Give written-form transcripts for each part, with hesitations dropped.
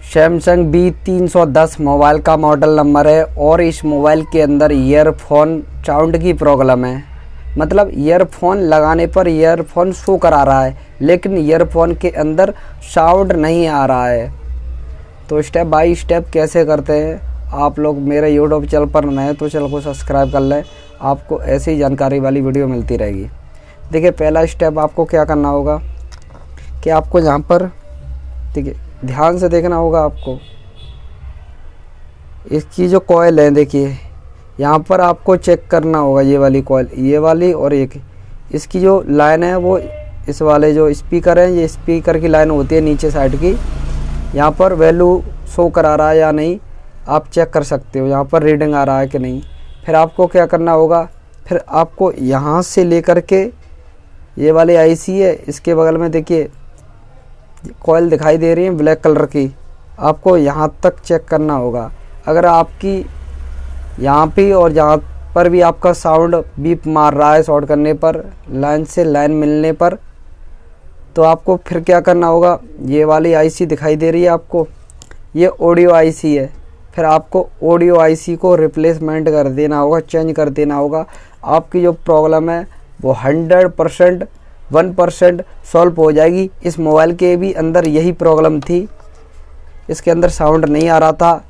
Samsung B310 mobile का model number है और इस मोबाइल के अंदर ईयरफोन साउंड की प्रॉब्लम है। मतलब ईयरफोन लगाने पर ईयरफोन शो करा रहा है लेकिन ईयरफोन के अंदर साउंड नहीं आ रहा है। तो स्टेप बाय स्टेप कैसे करते हैं, आप लोग मेरे यूट्यूब चैनल पर नए तो चैनल को सब्सक्राइब कर लें, आपको ऐसी जानकारी वाली वीडियो मिलती रहेगी। देखिए, पहला स्टेप आपको क्या करना होगा कि आपको यहाँ पर देखिए ध्यान से देखना होगा। आपको इसकी जो कॉइल है, देखिए यहाँ पर आपको चेक करना होगा। ये वाली कॉइल, ये वाली और एक इसकी जो लाइन है वो इस वाले जो स्पीकर है, ये स्पीकर की लाइन होती है नीचे साइड की। यहाँ पर वैल्यू शो करा रहा है या नहीं आप चेक कर सकते हो, यहाँ पर रीडिंग आ रहा है कि नहीं। फिर आपको क्या करना होगा, फिर आपको यहाँ से लेकर के ये वाली आईसी है, इसके बगल में देखिए कॉइल दिखाई दे रही है ब्लैक कलर की, आपको यहाँ तक चेक करना होगा। अगर आपकी यहाँ पे और यहाँ पर भी आपका साउंड बीप मार रहा है शॉर्ट करने पर, लाइन से लाइन मिलने पर, तो आपको फिर क्या करना होगा। ये वाली आईसी दिखाई दे रही है आपको, ये ऑडियो आईसी है। फिर आपको ऑडियो आईसी को रिप्लेसमेंट कर देना होगा, चेंज कर देना होगा। आपकी जो प्रॉब्लम है वो 100% 1% सॉल्व हो जाएगी। इस मोबाइल के भी अंदर यही प्रॉब्लम थी, इसके अंदर साउंड नहीं आ रहा था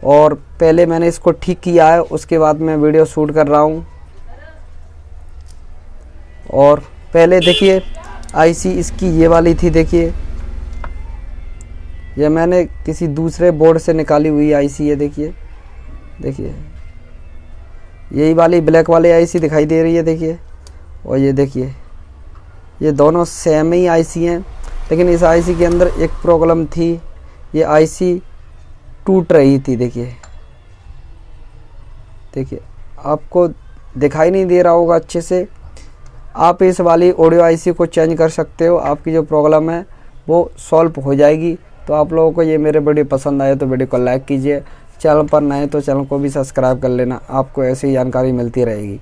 और पहले मैंने इसको ठीक किया है, उसके बाद मैं वीडियो शूट कर रहा हूँ। और पहले देखिए आईसी इसकी ये वाली थी, देखिए ये मैंने किसी दूसरे बोर्ड से निकाली हुई आईसी है। देखिए यही वाली ब्लैक वाली आईसी दिखाई दे रही है, देखिए। और ये देखिए ये दोनों सेम ही आईसी हैं, लेकिन इस आईसी के अंदर एक प्रॉब्लम थी, ये आईसी टूट रही थी। देखिए आपको दिखाई नहीं दे रहा होगा अच्छे से। आप इस वाली ऑडियो आईसी को चेंज कर सकते हो, आपकी जो प्रॉब्लम है वो सॉल्व हो जाएगी। तो आप लोगों को ये मेरे वीडियो पसंद आए तो वीडियो को लाइक कीजिए, चैनल पर नए तो चैनल को भी सब्सक्राइब कर लेना, आपको ऐसी जानकारी मिलती रहेगी।